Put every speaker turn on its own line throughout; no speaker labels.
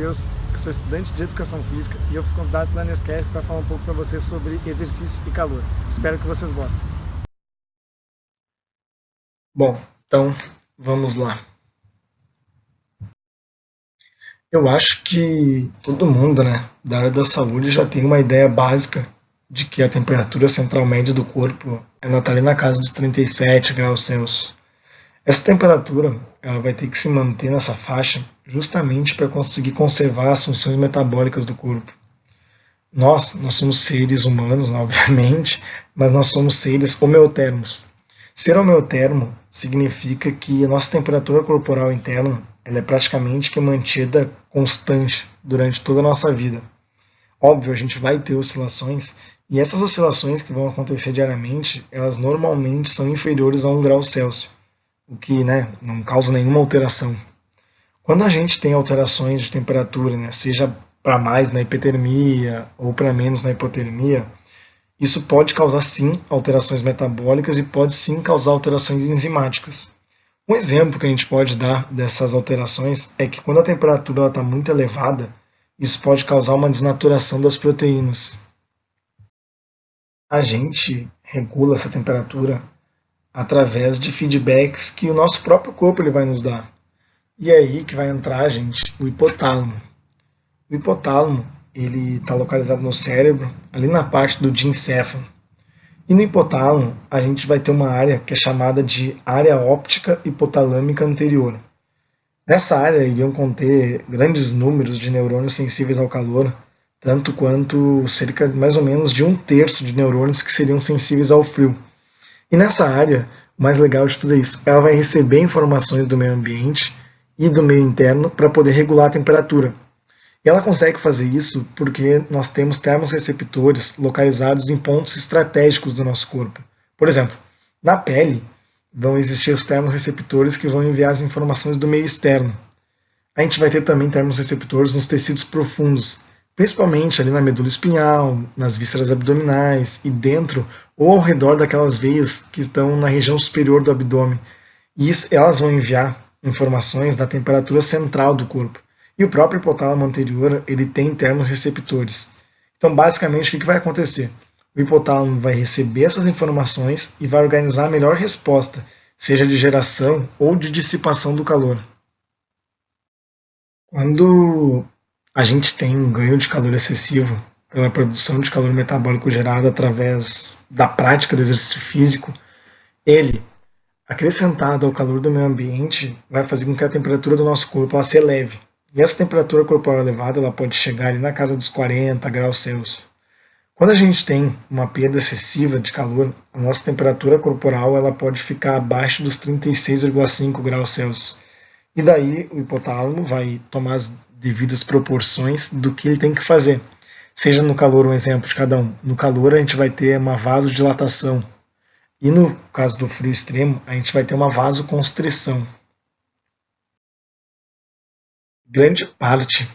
Matheus, eu sou estudante de Educação Física e eu fui convidado pela Nescaf para falar um pouco para vocês sobre exercício e calor. Espero que vocês gostem.
Bom, então vamos lá. Eu acho que todo mundo, da área da saúde já tem uma ideia básica de que a temperatura central média do corpo ela está ali na casa dos 37 graus Celsius. Essa temperatura ela vai ter que se manter nessa faixa justamente para conseguir conservar as funções metabólicas do corpo. Nós somos seres humanos, obviamente, mas nós somos seres homeotermos. Ser homeotermo significa que a nossa temperatura corporal interna ela é praticamente que mantida constante durante toda a nossa vida. Óbvio, a gente vai ter oscilações, e essas oscilações que vão acontecer diariamente, elas normalmente são inferiores a 1 grau Celsius, o que não causa nenhuma alteração. Quando a gente tem alterações de temperatura, seja para mais na hipertermia ou para menos na hipotermia, isso pode causar sim alterações metabólicas e pode sim causar alterações enzimáticas. Um exemplo que a gente pode dar dessas alterações é que quando a temperatura está muito elevada, isso pode causar uma desnaturação das proteínas. A gente regula essa temperatura através de feedbacks que o nosso próprio corpo ele vai nos dar. E é aí que vai entrar, gente, o hipotálamo. O hipotálamo ele está localizado no cérebro, ali na parte do diencéfalo. E no hipotálamo, a gente vai ter uma área que é chamada de área óptica hipotalâmica anterior. Nessa área iriam conter grandes números de neurônios sensíveis ao calor, tanto quanto cerca de mais ou menos de 1/3 de neurônios que seriam sensíveis ao frio. E nessa área, o mais legal de tudo é isso, ela vai receber informações do meio ambiente e do meio interno para poder regular a temperatura. E ela consegue fazer isso porque nós temos termorreceptores localizados em pontos estratégicos do nosso corpo. Por exemplo, na pele vão existir os termorreceptores que vão enviar as informações do meio externo. A gente vai ter também termorreceptores nos tecidos profundos, principalmente ali na medula espinhal, nas vísceras abdominais e dentro ou ao redor daquelas veias que estão na região superior do abdômen. E elas vão enviar informações da temperatura central do corpo. E o próprio hipotálamo anterior ele tem termorreceptores. Então, basicamente, o que vai acontecer? O hipotálamo vai receber essas informações e vai organizar a melhor resposta, seja de geração ou de dissipação do calor. Quando a gente tem um ganho de calor excessivo pela produção de calor metabólico gerado através da prática do exercício físico, ele, acrescentado ao calor do meio ambiente, vai fazer com que a temperatura do nosso corpo ela se eleve. E essa temperatura corporal elevada ela pode chegar ali na casa dos 40 graus Celsius. Quando a gente tem uma perda excessiva de calor, a nossa temperatura corporal ela pode ficar abaixo dos 36,5 graus Celsius. E daí o hipotálamo vai tomar as devidas proporções do que ele tem que fazer. Seja no calor, um exemplo de cada um. No calor a gente vai ter uma vasodilatação. E no caso do frio extremo, a gente vai ter uma vasoconstrição. Grande parte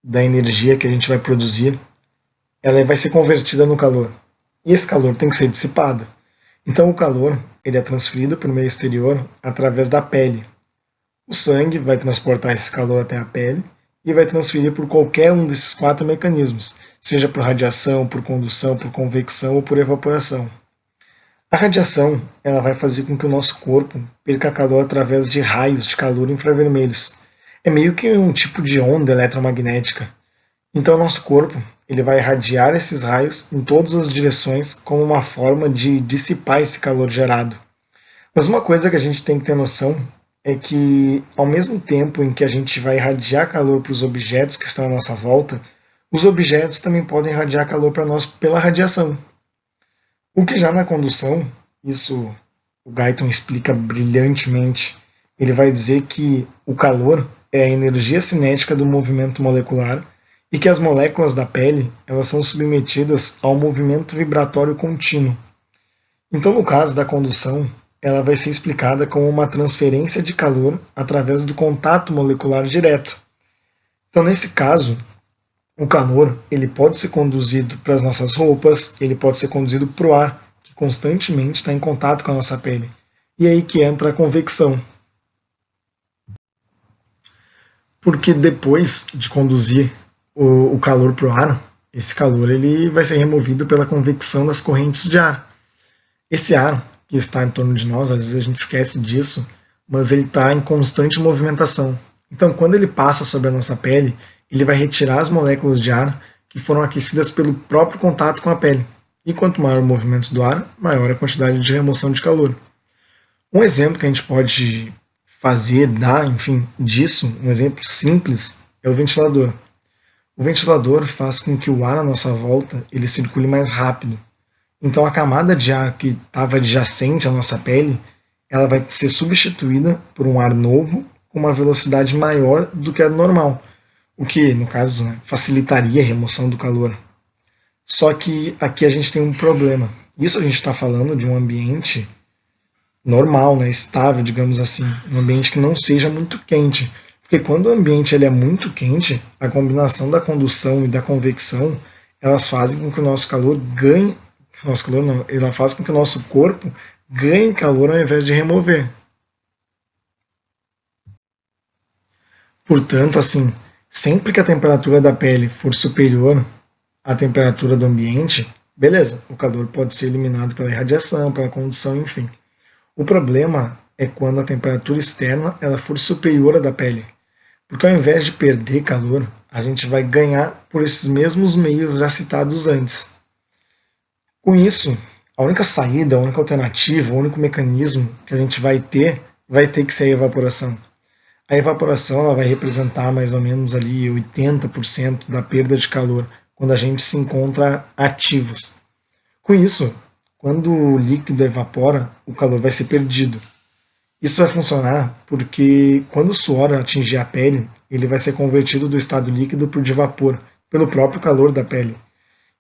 da energia que a gente vai produzir, ela vai ser convertida no calor. E esse calor tem que ser dissipado. Então o calor ele é transferido para o meio exterior através da pele. O sangue vai transportar esse calor até a pele e vai transferir por qualquer um desses 4 mecanismos, seja por radiação, por condução, por convecção ou por evaporação. A radiação ela vai fazer com que o nosso corpo perca calor através de raios de calor infravermelhos. É meio que um tipo de onda eletromagnética. Então o nosso corpo ele vai irradiar esses raios em todas as direções como uma forma de dissipar esse calor gerado. Mas uma coisa que a gente tem que ter noção é que ao mesmo tempo em que a gente vai irradiar calor para os objetos que estão à nossa volta, os objetos também podem irradiar calor para nós pela radiação. O que já na condução, isso o Guyton explica brilhantemente, ele vai dizer que o calor é a energia cinética do movimento molecular e que as moléculas da pele elas são submetidas ao movimento vibratório contínuo. Então, no caso da condução, ela vai ser explicada como uma transferência de calor através do contato molecular direto. Então, nesse caso, o calor ele pode ser conduzido para as nossas roupas, ele pode ser conduzido para o ar, que constantemente está em contato com a nossa pele. E aí que entra a convecção. Porque depois de conduzir o calor para o ar, esse calor ele vai ser removido pela convecção das correntes de ar. Esse ar que está em torno de nós, às vezes a gente esquece disso, mas ele está em constante movimentação. Então, quando ele passa sobre a nossa pele, ele vai retirar as moléculas de ar que foram aquecidas pelo próprio contato com a pele. E quanto maior o movimento do ar, maior a quantidade de remoção de calor. Um exemplo que a gente pode fazer, enfim, disso, um exemplo simples, é o ventilador. O ventilador faz com que o ar à nossa volta ele circule mais rápido. Então a camada de ar que estava adjacente à nossa pele, ela vai ser substituída por um ar novo com uma velocidade maior do que a normal, o que, no caso, facilitaria a remoção do calor. Só que aqui a gente tem um problema. Isso a gente está falando de um ambiente normal, estável, digamos assim, um ambiente que não seja muito quente. Porque quando o ambiente ele é muito quente, a combinação da condução e da convecção, elas fazem com que o nosso calor ganhe, ela faz com que o nosso corpo ganhe calor ao invés de remover. Portanto, assim, sempre que a temperatura da pele for superior à temperatura do ambiente, beleza, o calor pode ser eliminado pela irradiação, pela condução, enfim. O problema é quando a temperatura externa ela for superior à da pele. Porque ao invés de perder calor, a gente vai ganhar por esses mesmos meios já citados antes. Com isso, a única saída, a única alternativa, o único mecanismo que a gente vai ter que ser a evaporação. A evaporação ela vai representar mais ou menos ali 80% da perda de calor quando a gente se encontra ativos. Com isso, quando o líquido evapora, o calor vai ser perdido. Isso vai funcionar porque quando o suor atingir a pele, ele vai ser convertido do estado líquido para o de vapor, pelo próprio calor da pele.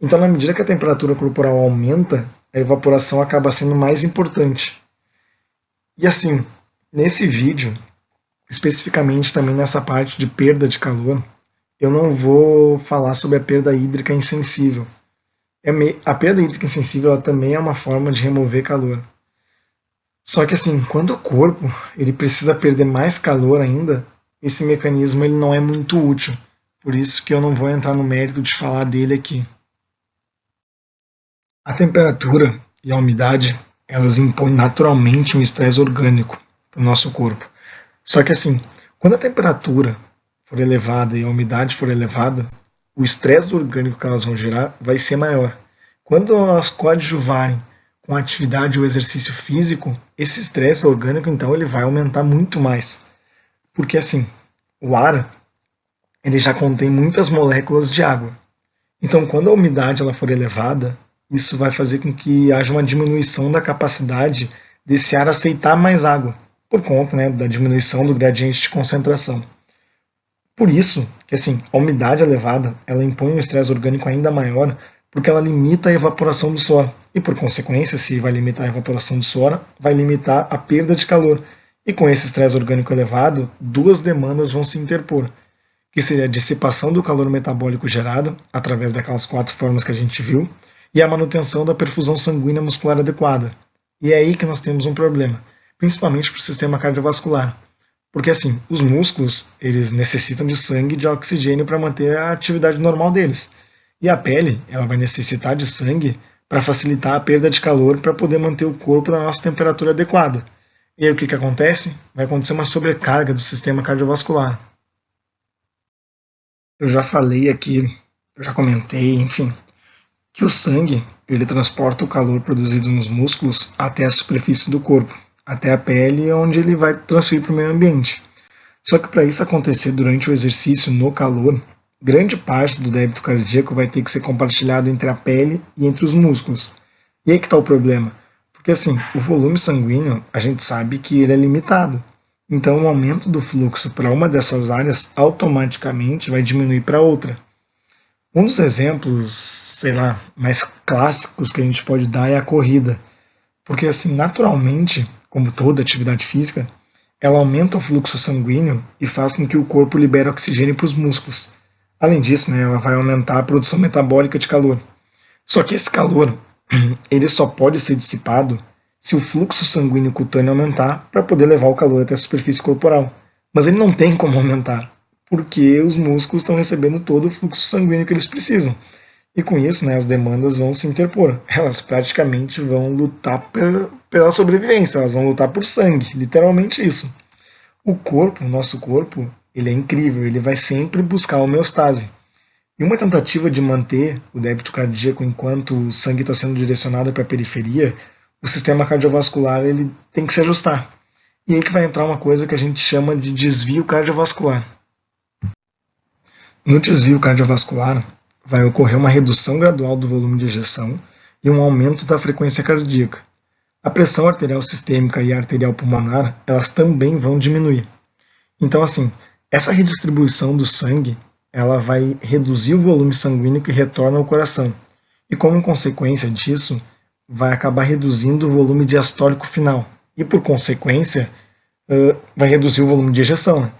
Então, na medida que a temperatura corporal aumenta, a evaporação acaba sendo mais importante. E assim, nesse vídeo, especificamente também nessa parte de perda de calor, eu não vou falar sobre a perda hídrica insensível. A perda hídrica insensível ela também é uma forma de remover calor. Só que assim, quando o corpo ele precisa perder mais calor ainda, esse mecanismo ele não é muito útil. Por isso que eu não vou entrar no mérito de falar dele aqui. A temperatura e a umidade, elas impõem naturalmente um estresse orgânico para o nosso corpo. Só que assim, quando a temperatura for elevada e a umidade for elevada, o estresse orgânico que elas vão gerar vai ser maior. Quando elas coadjuvarem com a atividade ou exercício físico, esse estresse orgânico então ele vai aumentar muito mais. Porque assim, o ar ele já contém muitas moléculas de água. Então quando a umidade ela for elevada, isso vai fazer com que haja uma diminuição da capacidade desse ar aceitar mais água, por conta da diminuição do gradiente de concentração. Por isso que assim, a umidade elevada ela impõe um estresse orgânico ainda maior, porque ela limita a evaporação do suor. E por consequência, se vai limitar a evaporação do suor, vai limitar a perda de calor. E com esse estresse orgânico elevado, duas demandas vão se interpor, que seria a dissipação do calor metabólico gerado, através daquelas 4 formas que a gente viu, e a manutenção da perfusão sanguínea muscular adequada. E é aí que nós temos um problema, principalmente para o sistema cardiovascular. Porque assim, os músculos eles necessitam de sangue e de oxigênio para manter a atividade normal deles. E a pele ela vai necessitar de sangue para facilitar a perda de calor para poder manter o corpo na nossa temperatura adequada. E aí o que acontece? Vai acontecer uma sobrecarga do sistema cardiovascular. Eu já falei aqui, eu já comentei, enfim, que o sangue ele transporta o calor produzido nos músculos até a superfície do corpo, até a pele, onde ele vai transferir para o meio ambiente. Só que para isso acontecer durante o exercício no calor, grande parte do débito cardíaco vai ter que ser compartilhado entre a pele e entre os músculos. E aí que está o problema. Porque assim, o volume sanguíneo, a gente sabe que ele é limitado. Então o aumento do fluxo para uma dessas áreas automaticamente vai diminuir para outra. Um dos exemplos, mais clássicos que a gente pode dar é a corrida. Porque assim, naturalmente, como toda atividade física, ela aumenta o fluxo sanguíneo e faz com que o corpo libere oxigênio para os músculos. Além disso, ela vai aumentar a produção metabólica de calor. Só que esse calor ele só pode ser dissipado se o fluxo sanguíneo cutâneo aumentar para poder levar o calor até a superfície corporal. Mas ele não tem como aumentar. porque os músculos estão recebendo todo o fluxo sanguíneo que eles precisam. E com isso, né, as demandas vão se interpor. Elas praticamente vão lutar pela sobrevivência, elas vão lutar por sangue, literalmente isso. O corpo, o nosso corpo, ele é incrível, ele vai sempre buscar a homeostase. E uma tentativa de manter o débito cardíaco enquanto o sangue está sendo direcionado para a periferia, o sistema cardiovascular ele tem que se ajustar. E aí que vai entrar uma coisa que a gente chama de desvio cardiovascular. No desvio cardiovascular, vai ocorrer uma redução gradual do volume de ejeção e um aumento da frequência cardíaca. A pressão arterial sistêmica e a arterial pulmonar, elas também vão diminuir. Então, assim, essa redistribuição do sangue, ela vai reduzir o volume sanguíneo que retorna ao coração. E como consequência disso, vai acabar reduzindo o volume diastólico final. E por consequência, vai reduzir o volume de ejeção, né?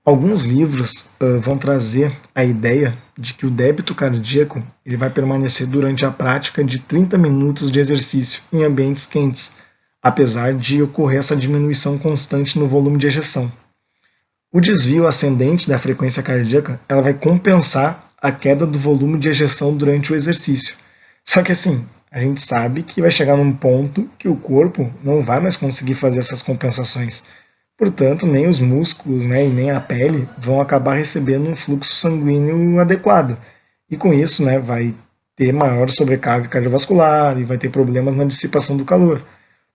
Alguns livros vão trazer a ideia de que o débito cardíaco ele vai permanecer durante a prática de 30 minutos de exercício em ambientes quentes, apesar de ocorrer essa diminuição constante no volume de ejeção. O desvio ascendente da frequência cardíaca ela vai compensar a queda do volume de ejeção durante o exercício. Só que assim, a gente sabe que vai chegar num ponto que o corpo não vai mais conseguir fazer essas compensações. Portanto, nem os músculos, né, e nem a pele vão acabar recebendo um fluxo sanguíneo adequado. E com isso, né, vai ter maior sobrecarga cardiovascular e vai ter problemas na dissipação do calor,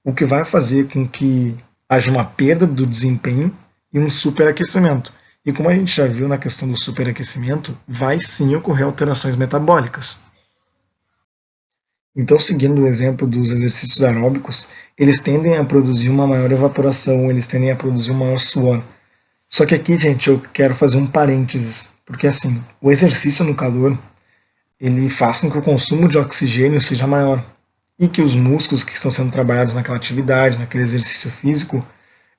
o que vai fazer com que haja uma perda do desempenho e um superaquecimento. E como a gente já viu na questão do superaquecimento, vai sim ocorrer alterações metabólicas. Então, seguindo o exemplo dos exercícios aeróbicos, eles tendem a produzir uma maior evaporação, eles tendem a produzir um maior suor. Só que aqui, gente, eu quero fazer um parênteses, porque assim, o exercício no calor, ele faz com que o consumo de oxigênio seja maior e que os músculos que estão sendo trabalhados naquela atividade, naquele exercício físico,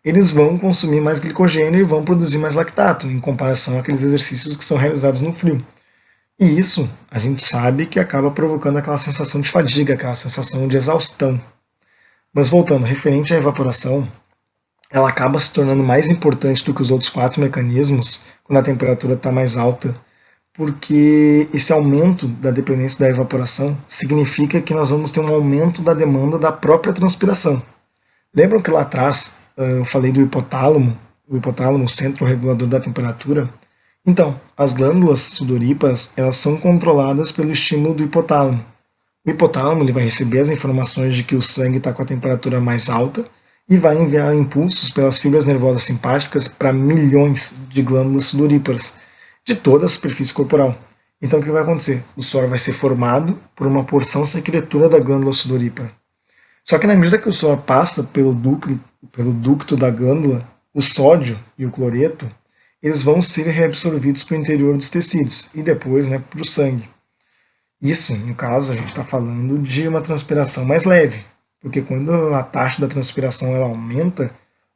eles vão consumir mais glicogênio e vão produzir mais lactato, em comparação àqueles exercícios que são realizados no frio. E isso a gente sabe que acaba provocando aquela sensação de fadiga, aquela sensação de exaustão. Mas voltando, referente à evaporação, ela acaba se tornando mais importante do que os outros 4 mecanismos quando a temperatura está mais alta, porque esse aumento da dependência da evaporação significa que nós vamos ter um aumento da demanda da própria transpiração. Lembram que lá atrás eu falei do hipotálamo, o hipotálamo, o centro regulador da temperatura? Então, as glândulas sudoríparas elas são controladas pelo estímulo do hipotálamo. O hipotálamo ele vai receber as informações de que o sangue está com a temperatura mais alta e vai enviar impulsos pelas fibras nervosas simpáticas para milhões de glândulas sudoríparas de toda a superfície corporal. Então, o que vai acontecer? O suor vai ser formado por uma porção secretora da glândula sudorípara. Só que na medida que o suor passa pelo ducto da glândula, o sódio e o cloreto eles vão ser reabsorvidos para o interior dos tecidos e depois para o sangue. Isso, no caso, a gente está falando de uma transpiração mais leve, porque quando a taxa da transpiração ela aumenta,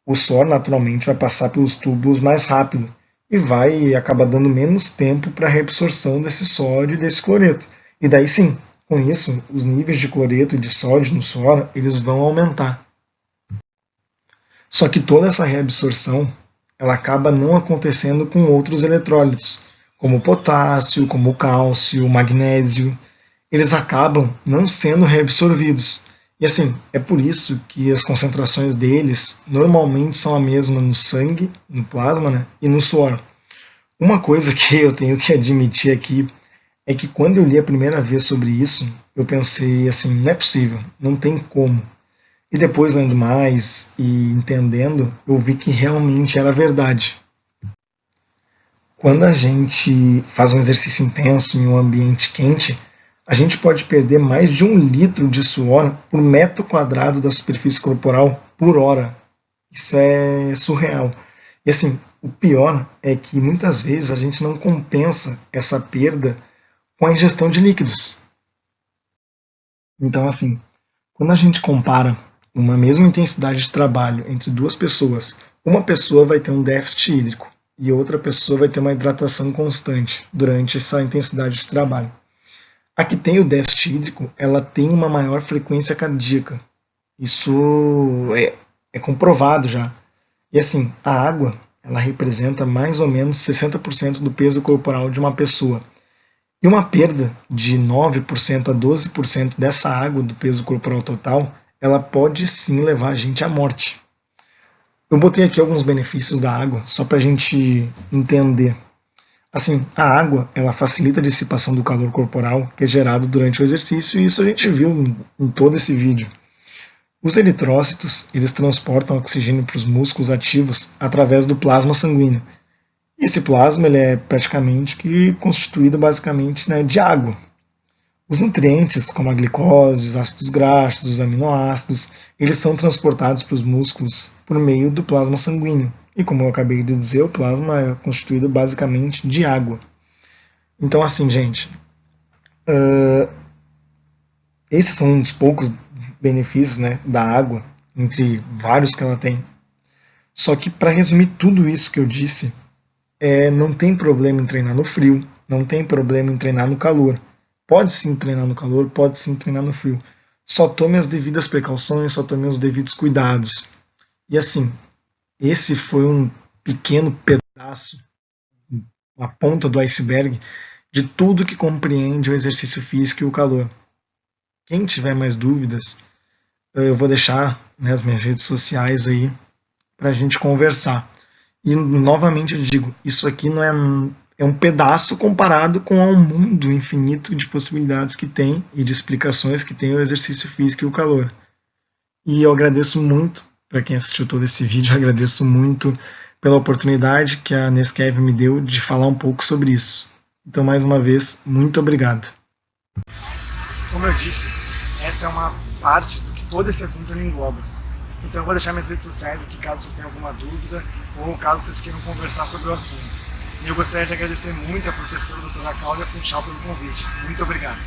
o suor naturalmente vai passar pelos túbulos mais rápido e vai acabar dando menos tempo para a reabsorção desse sódio e desse cloreto. E daí sim, com isso, os níveis de cloreto e de sódio no suor eles vão aumentar. Só que toda essa reabsorção ela acaba não acontecendo com outros eletrólitos, como o potássio, como o cálcio, o magnésio. Eles acabam não sendo reabsorvidos. E assim, é por isso que as concentrações deles normalmente são a mesma no sangue, no plasma, e no suor. Uma coisa que eu tenho que admitir aqui é que quando eu li a primeira vez sobre isso, eu pensei assim, não é possível, não tem como. E depois, lendo mais e entendendo, eu vi que realmente era verdade. Quando a gente faz um exercício intenso em um ambiente quente, a gente pode perder mais de 1 litro de suor por metro quadrado da superfície corporal por hora. Isso é surreal. E assim, o pior é que muitas vezes a gente não compensa essa perda com a ingestão de líquidos. Então, assim, quando a gente compara uma mesma intensidade de trabalho entre 2 pessoas, uma pessoa vai ter um déficit hídrico e outra pessoa vai ter uma hidratação constante durante essa intensidade de trabalho. A que tem o déficit hídrico, ela tem uma maior frequência cardíaca. Isso é comprovado já. E assim, a água, ela representa mais ou menos 60% do peso corporal de uma pessoa. E uma perda de 9% a 12% dessa água do peso corporal total, ela pode sim levar a gente à morte. Eu botei aqui alguns benefícios da água, só para a gente entender. Assim, a água, ela facilita a dissipação do calor corporal que é gerado durante o exercício, e isso a gente viu em todo esse vídeo. Os eritrócitos, eles transportam oxigênio para os músculos ativos através do plasma sanguíneo. E esse plasma ele é praticamente constituído basicamente, né, de água. Os nutrientes, como a glicose, os ácidos graxos, os aminoácidos, eles são transportados para os músculos por meio do plasma sanguíneo. E como eu acabei de dizer, o plasma é constituído basicamente de água. Então, assim, gente, esses são uns poucos benefícios, né, da água, entre vários que ela tem. Só que, para resumir tudo isso que eu disse, não tem problema em treinar no frio, não tem problema em treinar no calor. Pode sim treinar no calor, pode sim treinar no frio. Só tome as devidas precauções, só tome os devidos cuidados. E assim, esse foi um pequeno pedaço, a ponta do iceberg, de tudo que compreende o exercício físico e o calor. Quem tiver mais dúvidas, eu vou deixar, né, as minhas redes sociais aí para a gente conversar. E novamente eu digo, isso aqui não é um pedaço comparado com o mundo infinito de possibilidades que tem e de explicações que tem o exercício físico e o calor. E eu agradeço muito para quem assistiu todo esse vídeo, eu agradeço muito pela oportunidade que a Nescaf me deu de falar um pouco sobre isso. Então, mais uma vez, muito obrigado.
Como eu disse, essa é uma parte do que todo esse assunto ele engloba. Então eu vou deixar minhas redes sociais aqui caso vocês tenham alguma dúvida ou caso vocês queiram conversar sobre o assunto. E eu gostaria de agradecer muito à professora doutora Cláudia Funchal pelo convite. Muito obrigado.